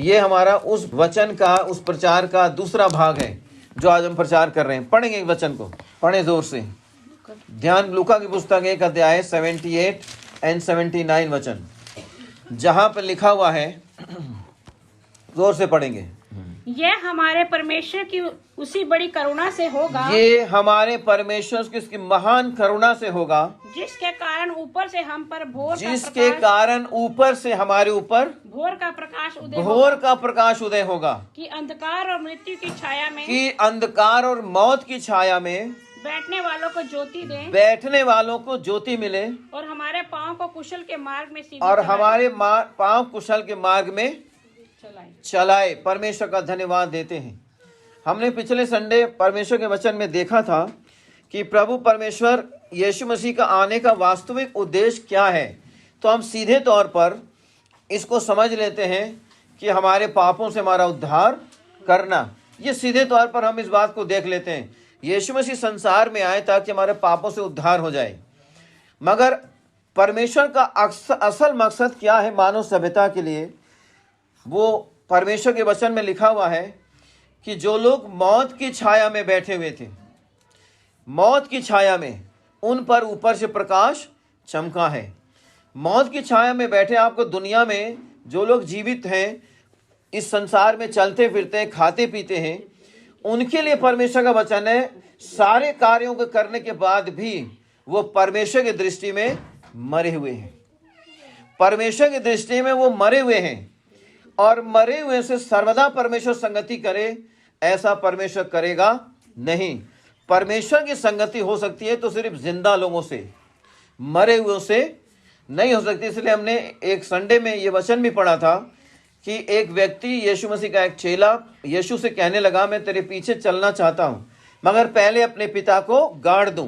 ये हमारा उस वचन का, उस प्रचार का दूसरा भाग है जो आज हम प्रचार कर रहे हैं। पढ़ेंगे एक वचन को, पढ़े जोर से ध्यान। लूका की पुस्तक 1 अध्याय 78 एंड 79 वचन, जहां पर लिखा हुआ है, जोर से पढ़ेंगे। यह हमारे परमेश्वर की उसी बड़ी करुणा से होगा, ये हमारे परमेश्वर की उसकी महान करुणा से होगा, जिसके कारण ऊपर से हम पर जिसके कारण ऊपर से हमारे ऊपर भोर का प्रकाश उदय भोर का प्रकाश उदय होगा, कि अंधकार और मृत्यु की छाया में, कि अंधकार और मौत की छाया में बैठने वालों को ज्योति दे, बैठने वालों को ज्योति मिले, और हमारे पाँव को कुशल के मार्ग में सीधे और हमारे पांव कुशल के मार्ग में चलाए। परमेश्वर का धन्यवाद देते हैं। हमने पिछले संडे परमेश्वर के वचन में देखा था कि प्रभु परमेश्वर यीशु मसीह का आने का वास्तविक उद्देश्य क्या है। तो हम सीधे तौर पर इसको समझ लेते हैं कि हमारे पापों से हमारा उद्धार करना। ये सीधे तौर पर हम इस बात को देख लेते हैं, यीशु मसीह संसार में आए ताकि हमारे पापों से उद्धार हो जाए। मगर परमेश्वर का असल मकसद क्या है मानव सभ्यता के लिए, वो परमेश्वर के वचन में लिखा हुआ है कि जो लोग मौत की छाया में बैठे हुए थे, मौत की छाया में, उन पर ऊपर से प्रकाश चमका है। मौत की छाया में बैठे, आपको दुनिया में जो लोग जीवित हैं, इस संसार में चलते फिरते हैं, खाते पीते हैं, उनके लिए परमेश्वर का वचन है सारे कार्यों को करने के बाद भी वो परमेश्वर की दृष्टि में मरे हुए हैं। परमेश्वर की दृष्टि में वो मरे हुए हैं, और मरे हुए से सर्वदा परमेश्वर संगति करे ऐसा परमेश्वर करेगा नहीं। परमेश्वर की संगति हो सकती है तो सिर्फ जिंदा लोगों से, मरे हुए से नहीं हो सकती। इसलिए हमने एक संडे में ये वचन भी पढ़ा था कि एक व्यक्ति, यीशु मसीह का एक चेला, यीशु से कहने लगा मैं तेरे पीछे चलना चाहता हूं, मगर पहले अपने पिता को गाड़ दूं।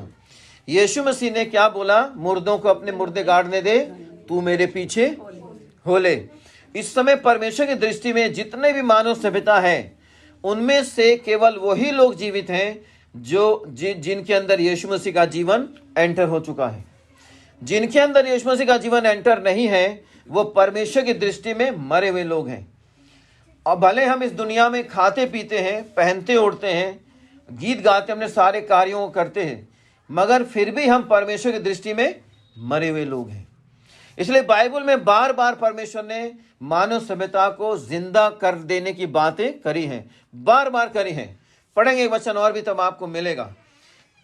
यीशु मसीह ने क्या बोला? मुर्दों को अपने मुर्दे गाड़ने दे, तू मेरे पीछे हो ले। इस समय परमेश्वर की दृष्टि में जितने भी मानव सभ्यता है, उनमें से केवल वही लोग जीवित हैं जो जिनके अंदर यीशु मसीह का जीवन एंटर हो चुका है। जिनके अंदर यीशु मसीह का जीवन एंटर नहीं है, वो परमेश्वर की दृष्टि में मरे हुए लोग हैं। और भले हम इस दुनिया में खाते पीते हैं, पहनते ओढ़ते हैं, गीत गाते, अपने सारे कार्यों को करते हैं, मगर फिर भी हम परमेश्वर की दृष्टि में मरे हुए लोग हैं। इसलिए बाइबल में बार बार परमेश्वर ने मानव सभ्यता को जिंदा कर देने की बातें करी हैं, बार बार करी हैं। पढ़ेंगे वचन और भी तब आपको मिलेगा।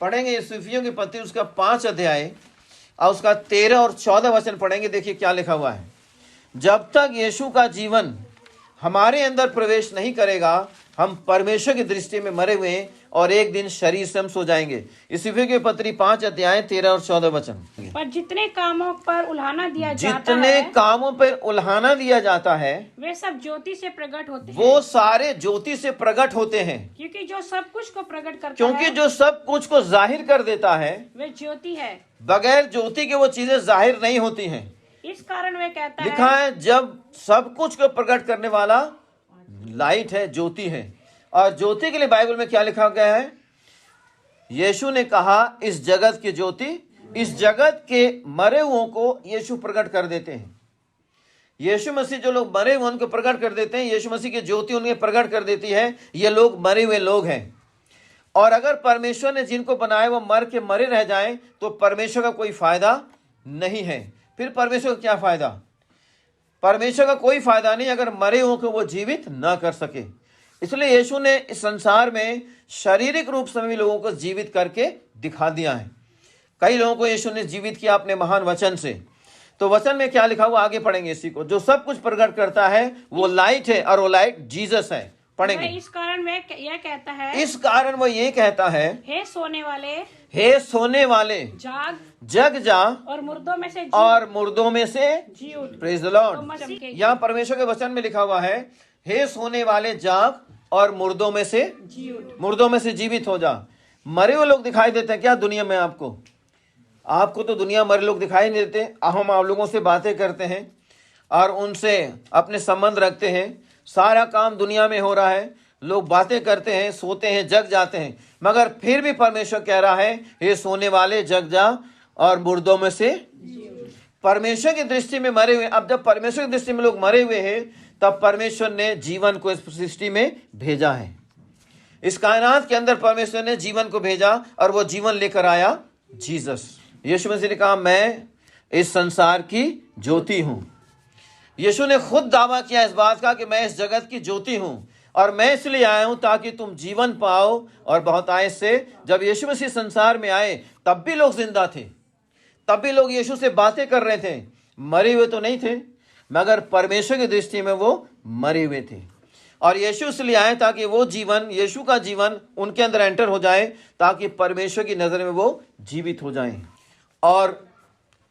पढ़ेंगे यूसुफियों की पत्री उसका 5 अध्याय और उसका 13 और 14 वचन पढ़ेंगे। देखिए क्या लिखा हुआ है। जब तक यीशु का जीवन हमारे अंदर प्रवेश नहीं करेगा, हम परमेश्वर की दृष्टि में मरे हुए हैं और एक दिन शरीर से हम सो जाएंगे। यूसुफियों की पत्री 5 अध्याय 13 और 14 वचन। पर जितने कामों पर उल्हाना दिया जाता है, जितने कामों पर उल्हाना दिया जाता है, वे सब ज्योति से प्रकट होते हैं। वो सारे ज्योति से प्रकट होते हैं, क्योंकि जो सब कुछ को प्रकट करता क्योंकि है, जो सब कुछ को जाहिर कर देता है, वे ज्योति है। बगैर ज्योति के वो चीजें जाहिर नहीं होती हैं। इस कारण वे कहता लिखा है जब सब कुछ को प्रकट करने वाला लाइट है, ज्योति है। और ज्योति के लिए बाइबल में क्या लिखा गया है? यीशु ने कहा इस जगत की ज्योति, इस जगत के मरे हुओं को यीशु प्रकट कर देते हैं। यीशु मसीह जो लोग मरे हुए उनको प्रकट कर देते हैं, यीशु मसीह की ज्योति उन्हें प्रकट कर देती है। ये लोग मरे हुए लोग हैं। और अगर परमेश्वर ने जिनको बनाया वो मर के मरे रह जाएं, तो परमेश्वर का कोई फायदा नहीं है। फिर परमेश्वर का क्या फायदा? परमेश्वर का कोई फायदा नहीं अगर मरे हुओं को वो जीवित ना कर सके। इसलिए यीशु ने इस संसार में शारीरिक रूप से भी लोगों को जीवित करके दिखा दिया है। कई लोगों को यीशु ने जीवित किया अपने महान वचन से। तो वचन में क्या लिखा हुआ आगे पढ़ेंगे इसी को। जो सब कुछ प्रकट करता है वो लाइट है, और वो लाइट जीसस है। पढ़ेंगे। इस कारण वह यह कहता है, इस कारण वो ये कहता है, हे सोने वाले, हे सोने वाले, जग जा, और मुर्दों में से जी उठ। Praise the Lord. यहाँ परमेश्वर के वचन में लिखा हुआ है, हे सोने वाले जाग और मुर्दों में से जीवित हो जा। मरे हुए लोग दिखाई देते हैं क्या दुनिया में? आपको तो दुनिया मरे लोग दिखाई नहीं देते। हम आप लोगों से बातें करते हैं और उनसे अपने संबंध रखते हैं। सारा काम दुनिया में हो रहा है, लोग बातें करते हैं, सोते हैं, जग जाते हैं, मगर फिर भी परमेश्वर कह रहा है, हे सोने वाले जग जा और मुर्दों में से। परमेश्वर की दृष्टि में मरे हुए। अब जब परमेश्वर की दृष्टि में लोग मरे हुए हैं, तब परमेश्वर ने जीवन को इस सृष्टि में भेजा है। इस कायनात के अंदर परमेश्वर ने जीवन को भेजा और वो जीवन लेकर आया जीसस। यीशु मसीह ने कहा, मैं इस संसार की ज्योति हूं। यीशु ने खुद दावा किया इस बात का कि मैं इस जगत की ज्योति हूं और मैं इसलिए आया हूं ताकि तुम जीवन पाओ और बहुतायत से। जब यीशु मसीह संसार में आए तब भी लोग जिंदा थे, तब भी लोग यीशु से बातें कर रहे थे, मरे हुए तो नहीं थे, मगर परमेश्वर की दृष्टि में वो मरे हुए थे। और यीशु इसलिए आए ताकि वो जीवन, यीशु का जीवन उनके अंदर एंटर हो जाए, ताकि परमेश्वर की नज़र में वो जीवित हो जाएं। और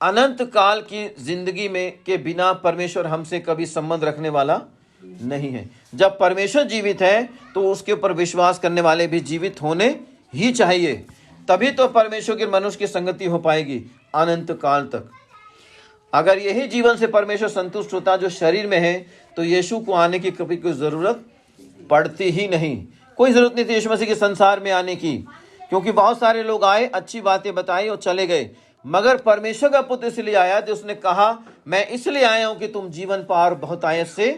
अनंत काल की जिंदगी में के बिना परमेश्वर हमसे कभी संबंध रखने वाला नहीं है। जब परमेश्वर जीवित है तो उसके ऊपर विश्वास करने वाले भी जीवित होने ही चाहिए, तभी तो परमेश्वर की मनुष्य की संगति हो पाएगी अनंत काल तक। अगर यही जीवन से परमेश्वर संतुष्ट होता जो शरीर में है, तो यीशु को आने की कभी कोई जरूरत पड़ती ही नहीं। कोई जरूरत नहीं थी यीशु मसीह के संसार में आने की, क्योंकि बहुत सारे लोग आए, अच्छी बातें बताई और चले गए। मगर परमेश्वर का पुत्र इसलिए आया कि उसने कहा, मैं इसलिए आया हूं कि तुम जीवन पाओ, बहुतायत से,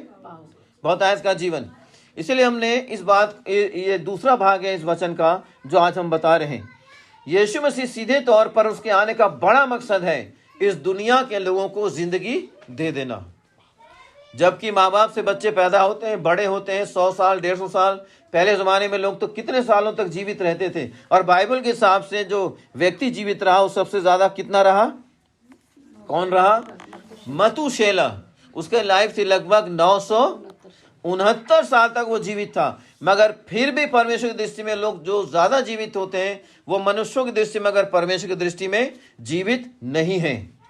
बहुतायत का जीवन। इसलिए हमने इस बात, ये दूसरा भाग है इस वचन का जो आज हम बता रहे हैं। यीशु मसीह सीधे तौर पर उसके आने का बड़ा मकसद है इस दुनिया के लोगों को जिंदगी दे देना। जबकि माँ बाप से बच्चे पैदा होते हैं, बड़े होते हैं, 100 साल 150 साल, पहले ज़माने में लोग तो कितने सालों तक जीवित रहते थे। और बाइबल के हिसाब से जो व्यक्ति जीवित रहा वो सबसे ज़्यादा कितना रहा? कौन रहा? मतूशेला। उसके लाइफ थी लगभग 969 साल तक वो जीवित था। मगर फिर भी परमेश्वर की दृष्टि में लोग जो ज़्यादा जीवित होते हैं वो मनुष्यों की दृष्टि में, मगर परमेश्वर की दृष्टि में जीवित नहीं है।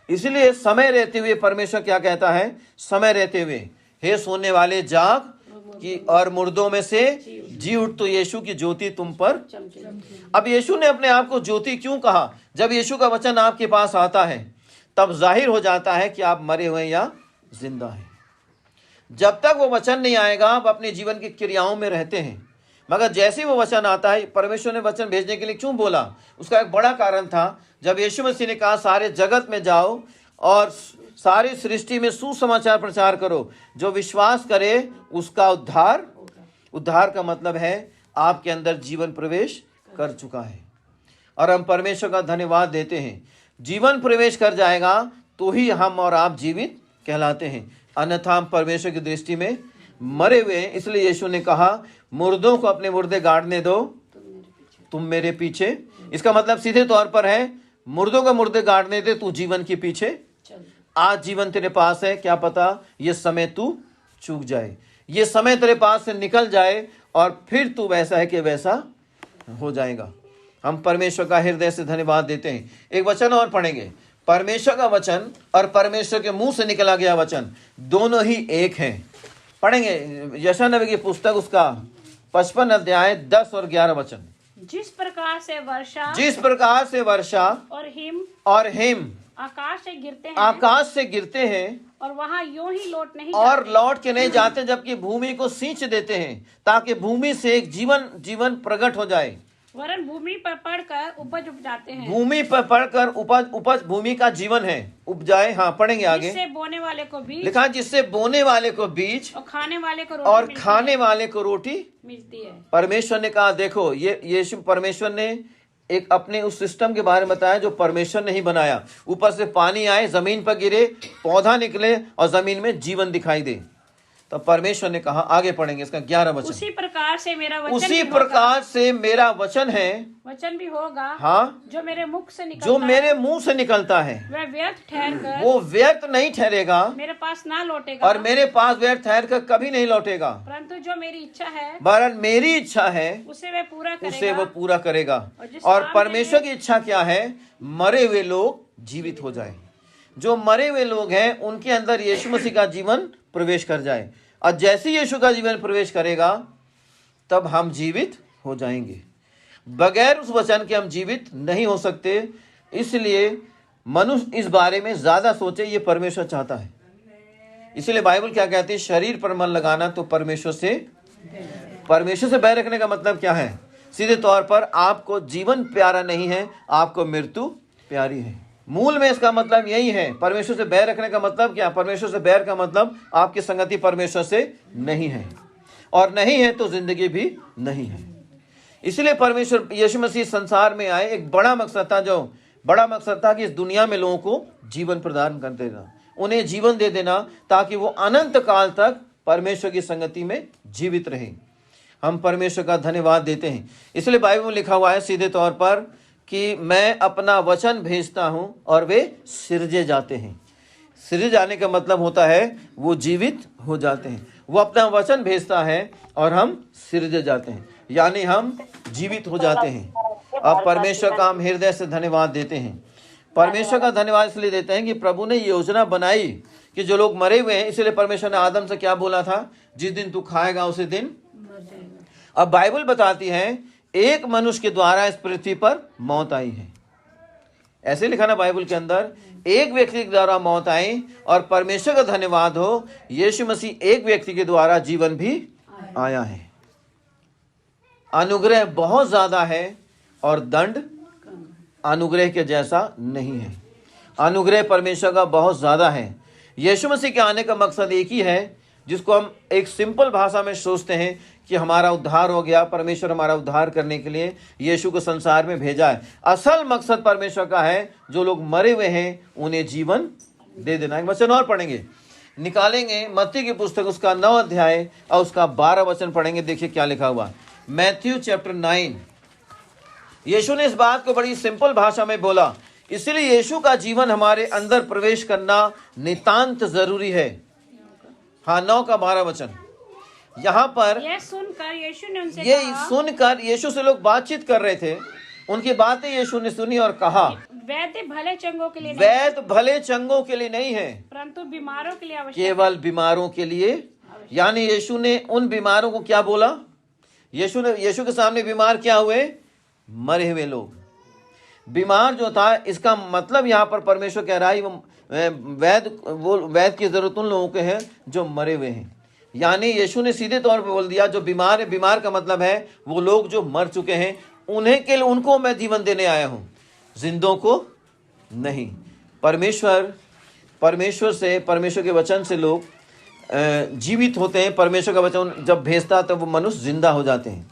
इसलिए समय रहते हुए परमेश्वर क्या कहता है? समय रहते हुए, हे सोने वाले जाग कि और मुर्दों में से जी उठ, तो यीशु की ज्योति तुम पर। अब यीशु ने अपने आप को ज्योति क्यों कहा? जब यीशु का वचन आपके पास आता है तब जाहिर हो जाता है कि आप मरे हुए या जिंदा हैं। जब तक वो वचन नहीं आएगा आप अपने जीवन की क्रियाओं में रहते हैं, मगर जैसे ही वो वचन आता है, परमेश्वर ने वचन भेजने के लिए क्यों बोला? उसका एक बड़ा कारण था। जब यीशु मसीह ने कहा सारे जगत में जाओ और सारी सृष्टि में सुसमाचार प्रचार करो, जो विश्वास करे उसका उद्धार का मतलब है आपके अंदर जीवन प्रवेश कर चुका है। और हम परमेश्वर का धन्यवाद देते हैं, जीवन प्रवेश कर जाएगा तो ही हम और आप जीवित कहलाते हैं, अन्यथा हम परमेश्वर की दृष्टि में मरे हुए हैं। इसलिए यीशु ने कहा मुर्दों को अपने मुर्दे गाड़ने दो, तुम मेरे पीछे। इसका मतलब सीधे तौर पर है मुर्दों का मुर्दे गाड़ने दे, तू जीवन के पीछे। आज जीवन तेरे पास है, क्या पता ये समय तू चूक जाए, ये समय तेरे पास से निकल जाए और फिर तू वैसा है कि वैसा हो जाएगा। हम परमेश्वर का हृदय से धन्यवाद देते हैं। एक वचन और पढ़ेंगे। परमेश्वर का वचन और परमेश्वर के मुंह से निकला गया वचन दोनों ही एक हैं। पढ़ेंगे यशायाह नबी की पुस्तक, उसका 55 अध्याय 10 और 11 वचन। जिस प्रकार से वर्षा और हिम आकाश से गिरते हैं और वहाँ यूं ही लौट के नहीं जाते, जबकि भूमि को सींच देते हैं ताकि भूमि से एक जीवन प्रकट हो जाए, वरन भूमि पर पड़कर उपज उपजाते हैं। भूमि पर पड़कर उपज भूमि का जीवन है, उपजाए। हाँ, पढ़ेंगे आगे। जिससे बोने वाले को बीज, लिखा जिससे बोने वाले को बीज और खाने वाले को रोटी मिलती है। परमेश्वर ने कहा, देखो ये यीशु परमेश्वर ने एक अपने उस सिस्टम के बारे में बताया जो परमेश्वर ने ही बनाया। ऊपर से पानी आए, जमीन पर गिरे, पौधा निकले और जमीन में जीवन दिखाई दे। तो परमेश्वर ने कहा, आगे पढ़ेंगे इसका 11 वचन। उसी प्रकार से मेरा वचन है, वचन भी होगा। हाँ, जो मेरे मुंह से निकलता है वो व्यर्थ नहीं ठहरेगा, मेरे पास ना लौटेगा, और मेरे पास व्यर्थ ठहर कर कभी नहीं लौटेगा। परंतु जो मेरी इच्छा है उसे वो पूरा करेगा। और परमेश्वर की इच्छा क्या है? मरे हुए लोग जीवित हो जाए। जो मरे हुए लोग हैं उनके अंदर यीशु मसीह का जीवन प्रवेश कर जाए, और जैसे यीशु का जीवन प्रवेश करेगा तब हम जीवित हो जाएंगे। बगैर उस वचन के हम जीवित नहीं हो सकते। इसलिए मनुष्य इस बारे में ज्यादा सोचे, ये परमेश्वर चाहता है। इसलिए बाइबल क्या कहती है? शरीर पर मन लगाना तो परमेश्वर से बैर रखने का मतलब क्या है? सीधे तौर पर आपको जीवन प्यारा नहीं है, आपको मृत्यु प्यारी है। मूल में इसका मतलब यही है। परमेश्वर से बैर रखने का मतलब क्या? परमेश्वर से बैर का मतलब आपकी संगति परमेश्वर से नहीं है, और नहीं है तो जिंदगी भी नहीं है। इसलिए परमेश्वर यीशु मसीह संसार में आए, एक बड़ा मकसद था, जो बड़ा मकसद था कि इस दुनिया में लोगों को जीवन प्रदान कर देना, उन्हें जीवन दे देना, ताकि वो अनंत काल तक परमेश्वर की संगति में जीवित रहे। हम परमेश्वर का धन्यवाद देते हैं। इसलिए बाइबल में लिखा हुआ है सीधे तौर पर कि मैं अपना वचन भेजता हूं और वे सिरजे जाते हैं। सिरजे जाने का मतलब होता है वो जीवित हो जाते हैं। वो अपना वचन भेजता है और हम सिरजे जाते हैं, यानी हम जीवित हो जाते हैं। अब परमेश्वर का हम हृदय से धन्यवाद देते हैं। परमेश्वर का धन्यवाद इसलिए देते हैं कि प्रभु ने योजना बनाई कि जो लोग मरे हुए हैं, इसलिए परमेश्वर ने आदम से क्या बोला था? जिस दिन तू खाएगा उसी दिन। अब बाइबल बताती है एक मनुष्य के द्वारा इस पृथ्वी पर मौत आई है। ऐसे लिखा ना बाइबल के अंदर, एक व्यक्ति के द्वारा मौत आई, और परमेश्वर का धन्यवाद हो यीशु मसीह एक व्यक्ति के द्वारा जीवन भी आया है। अनुग्रह बहुत ज्यादा है और दंड अनुग्रह के जैसा नहीं है। अनुग्रह परमेश्वर का बहुत ज्यादा है। यीशु मसीह के आने का मकसद एक ही है, जिसको हम एक सिंपल भाषा में सोचते हैं कि हमारा उद्धार हो गया। परमेश्वर हमारा उद्धार करने के लिए यीशु को संसार में भेजा है। असल मकसद परमेश्वर का है जो लोग मरे हुए हैं उन्हें जीवन दे देना। एक वचन और पढ़ेंगे, निकालेंगे मत्ती की पुस्तक उसका 9 अध्याय और उसका 12 वचन पढ़ेंगे। देखिए क्या लिखा हुआ, मैथ्यू चैप्टर 9। यीशु ने इस बात को बड़ी सिंपल भाषा में बोला, इसलिए यीशु का जीवन हमारे अंदर प्रवेश करना नितांत जरूरी है। हाँ, 9 का 12 वचन। यहाँ पर यह सुनकर यीशु ने उनसे ये कहा, सुनकर यीशु से लोग बातचीत कर रहे थे, उनकी बातें यीशु ने सुनी और कहा, वैद्य भले चंगों के लिए वैद्य भले चंगों के लिए नहीं है, परंतु बीमारों के लिए आवश्यक, केवल बीमारों के लिए। यानी यीशु ने उन बीमारों को क्या बोला? यीशु के सामने बीमार क्या हुए? मरे हुए लोग। बीमार जो था, इसका मतलब यहाँ पर परमेश्वर कह रहा है वो वैद्य की जरूरत उन लोगों के है जो मरे हुए हैं। यानी यीशु ने सीधे तौर पर बोल दिया जो बीमार है, बीमार का मतलब है वो लोग जो मर चुके हैं, उन्हें के लिए उनको मैं जीवन देने आया हूं, जिंदों को नहीं। परमेश्वर के वचन से लोग जीवित होते हैं। परमेश्वर का वचन जब भेजता है तो वो मनुष्य जिंदा हो जाते हैं।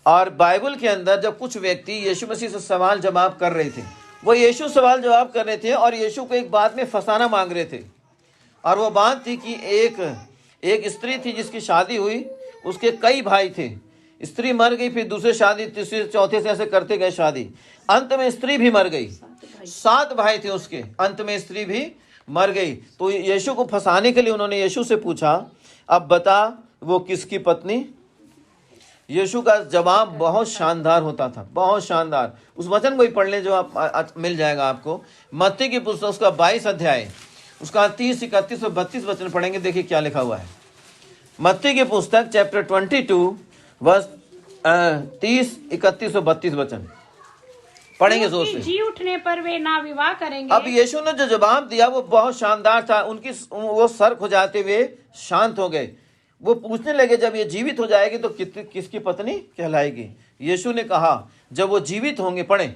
और बाइबल के अंदर जब कुछ व्यक्ति यीशु मसीह से सवाल जवाब कर रहे थे, वो यीशु सवाल जवाब कर रहे थे और यीशु को एक बात में फंसाना मांग रहे थे। और वो बात थी कि एक स्त्री थी जिसकी शादी हुई, उसके कई भाई थे। स्त्री मर गई, फिर दूसरी शादी, तीसरी, चौथे से ऐसे करते गए शादी। अंत में स्त्री भी मर गई। 7 भाई थे उसके, अंत में स्त्री भी मर गई। तो यीशु को फंसाने के लिए उन्होंने यीशु से पूछा, अब बता वो किसकी पत्नी? यीशु का जवाब बहुत शानदार होता था, बहुत शानदार। उस वचन को ही पढ़ ले जो आप मिल जाएगा आपको। मत्ती की पुस्तक उसका 22 अध्याय उसका 30, 31 और 32 वचन पढ़ेंगे। देखिए क्या लिखा हुआ है। मत्ती की पुस्तक चैप्टर 22 वर्स 30, 31 और 32 वचन पढ़ेंगे जोर से। जी उठने पर वे ना विवाह करेंगे। अब यीशु ने जो जवाब दिया वो बहुत शानदार था। वो सर खुजाते हुए शांत हो गए। वो पूछने लगे, जब ये जीवित हो जाएगी तो किसकी पत्नी कहलाएगी? यीशु ने कहा, जब वो जीवित होंगे, पढ़े,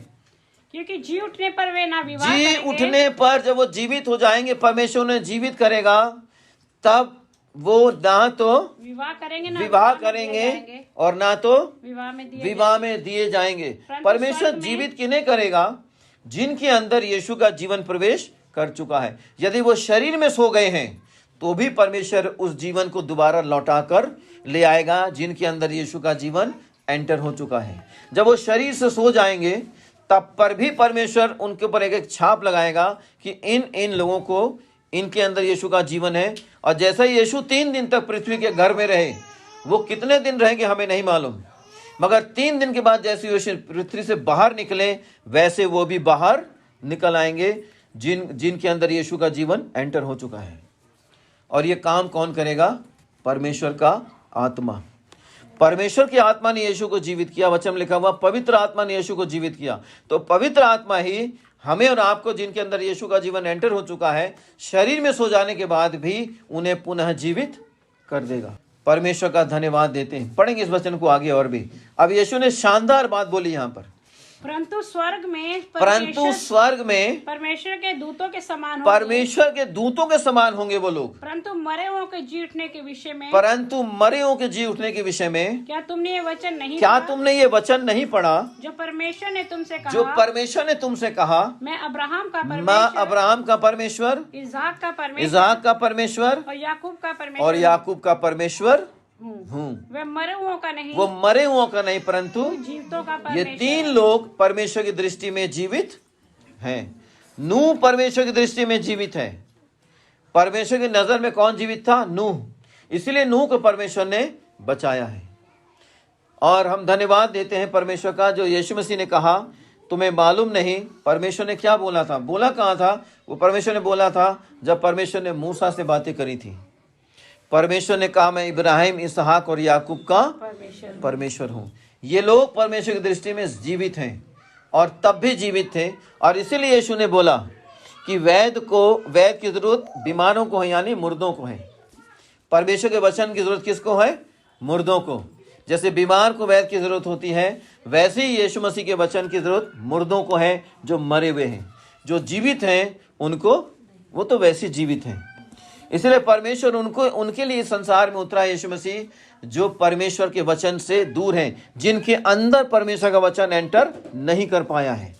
क्योंकि जी उठने पर वे ना विवाह जी करेंगे। उठने पर जब वो जीवित हो जाएंगे, परमेश्वर उन्हें जीवित करेगा, तब वो ना तो विवाह करेंगे, ना विवाह करेंगे और ना तो विवाह में दिए जाएंगे। परमेश्वर जीवित किन्हें करेगा? जिनके अंदर यीशु का जीवन प्रवेश कर चुका है। यदि वो शरीर में सो गए हैं तो भी परमेश्वर उस जीवन को दोबारा लौटा कर ले आएगा, जिनके अंदर यीशु का जीवन एंटर हो चुका है। जब वो शरीर से सो जाएंगे तब पर भी परमेश्वर उनके ऊपर एक छाप लगाएगा कि इन लोगों को, इनके अंदर यीशु का जीवन है। और जैसा यीशु 3 दिन तक पृथ्वी के घर में रहे, वो कितने दिन रहेंगे हमें नहीं मालूम, मगर 3 दिन के बाद जैसे यीशु पृथ्वी से बाहर निकले, वैसे वो भी बाहर निकल आएंगे, जिनके अंदर यीशु का जीवन एंटर हो चुका है। और ये काम कौन करेगा? परमेश्वर का आत्मा। परमेश्वर की आत्मा ने यीशु को जीवित किया। वचन में लिखा हुआ पवित्र आत्मा ने यीशु को जीवित किया। तो पवित्र आत्मा ही हमें और आपको, जिनके अंदर यीशु का जीवन एंटर हो चुका है, शरीर में सो जाने के बाद भी उन्हें पुनः जीवित कर देगा। परमेश्वर का धन्यवाद देते हैं। पढ़ेंगे इस वचन को आगे और भी। अब यीशु ने शानदार बात बोली यहाँ पर। परंतु स्वर्ग में परमेश्वर के दूतों के समान होंगे। परमेश्वर के दूतों के समान होंगे वो लोग। परंतु मरे हुओं के जी उठने के विषय में क्या तुमने ये वचन नहीं पढ़ा जो परमेश्वर ने तुमसे कहा मैं अब्राहम का परमेश्वर, इज़हाक का परमेश्वर और याकूब का परमेश्वर हूँ। वो मरे हुओं का नहीं परंतु जीवितों का ये तीन लोग परमेश्वर की दृष्टि में जीवित हैं। नूह परमेश्वर की दृष्टि में जीवित है। परमेश्वर की नजर में कौन जीवित था? नूह। इसलिए नूह को परमेश्वर ने बचाया है। और हम धन्यवाद देते हैं परमेश्वर का, जो यीशु मसीह ने कहा तुम्हें मालूम नहीं परमेश्वर ने क्या बोला था। बोला कहाँ था? वो परमेश्वर ने बोला था जब परमेश्वर ने मूसा से बातें करी थी। परमेश्वर ने कहा मैं इब्राहिम, इसहाक और याकूब का परमेश्वर हूँ। ये लोग परमेश्वर की दृष्टि में जीवित हैं और तब भी जीवित थे। और इसीलिए यीशु ने बोला कि वैद्य की जरूरत बीमारों को है, यानी मुर्दों को है। परमेश्वर के वचन की जरूरत किसको है? मुर्दों को। जैसे बीमार को वैद्य की जरूरत होती है, वैसे ही यीशु मसीह के वचन की जरूरत मुर्दों को है, जो मरे हुए हैं। जो जीवित हैं उनको, वो तो वैसे जीवित हैं। इसलिए परमेश्वर उनके लिए संसार में उतरा यीशु मसीह, जो परमेश्वर के वचन से दूर हैं, जिनके अंदर परमेश्वर का वचन एंटर नहीं कर पाया है।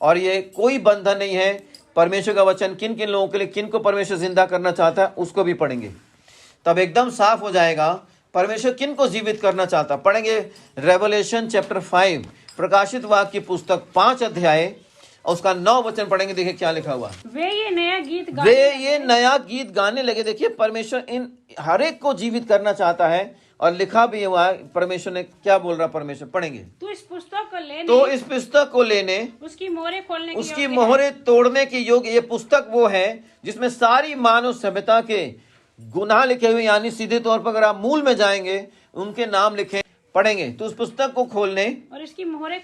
और ये कोई बंधन नहीं है। परमेश्वर का वचन किन किन लोगों के लिए, किन को परमेश्वर जिंदा करना चाहता है, उसको भी पढ़ेंगे, तब एकदम साफ हो जाएगा परमेश्वर किन को जीवित करना चाहता। पढ़ेंगे रेवलेशन चैप्टर 5, प्रकाशित वाक्य की पुस्तक 5 अध्याय, उसका 9 वचन पढ़ेंगे। देखिए क्या लिखा हुआ। वे ये नया गीत गाने लगे। देखिए परमेश्वर इन हर एक को जीवित करना चाहता है, और लिखा भी हुआ है परमेश्वर ने क्या बोल रहा। परमेश्वर पढ़ेंगे तो इस पुस्तक को लेने उसकी मोहरें तोड़ने के योग्य ये पुस्तक वो है जिसमें सारी मानव सभ्यता के गुनाह लिखे हुए, यानी सीधे तौर पर अगर आप मूल में जाएंगे उनके नाम लिखे। पढ़ेंगे तो उस पुस्तक को खोलने और इसकी मोहरें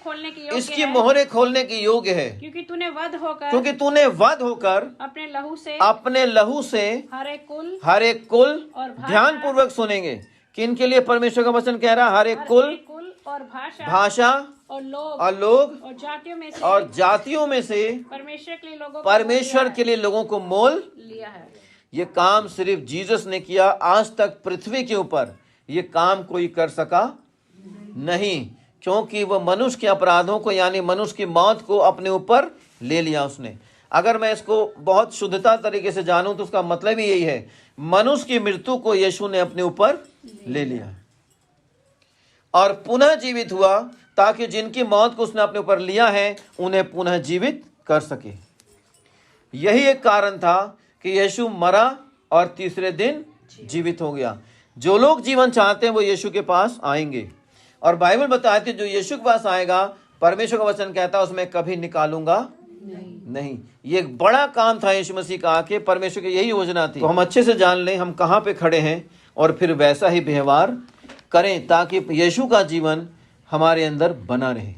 खोलने के योग्य है, क्योंकि तूने वध होकर अपने लहू से हर एक कुल ध्यान पूर्वक सुनेंगे। किन के लिए परमेश्वर का वचन कह रहा? हर एक कुल और भाषा और लोग और जातियों में से परमेश्वर के लिए लोगों को मोल लिया है। ये काम सिर्फ जीसस ने किया। आज तक पृथ्वी के ऊपर ये काम कोई कर सका नहीं, क्योंकि वह मनुष्य के अपराधों को, यानी मनुष्य की मौत को अपने ऊपर ले लिया उसने। अगर मैं इसको बहुत शुद्धता तरीके से जानूं तो उसका मतलब ही यही है, मनुष्य की मृत्यु को यीशु ने अपने ऊपर ले लिया और पुनः जीवित हुआ, ताकि जिनकी मौत को उसने अपने ऊपर लिया है उन्हें पुनः जीवित कर सके। यही एक कारण था कि यीशु मरा और तीसरे दिन जीवित हो गया। जो लोग जीवन चाहते हैं वो यीशु के पास आएंगे। और बाइबल बताती है जो यीशु के पास आएगा, परमेश्वर का वचन कहता है उसमें कभी निकालूंगा नहीं। ये एक बड़ा काम था यीशु मसीह का आके, परमेश्वर की यही योजना थी। तो हम अच्छे से जान लें हम कहाँ पे खड़े हैं और फिर वैसा ही व्यवहार करें, ताकि यीशु का जीवन हमारे अंदर बना रहे।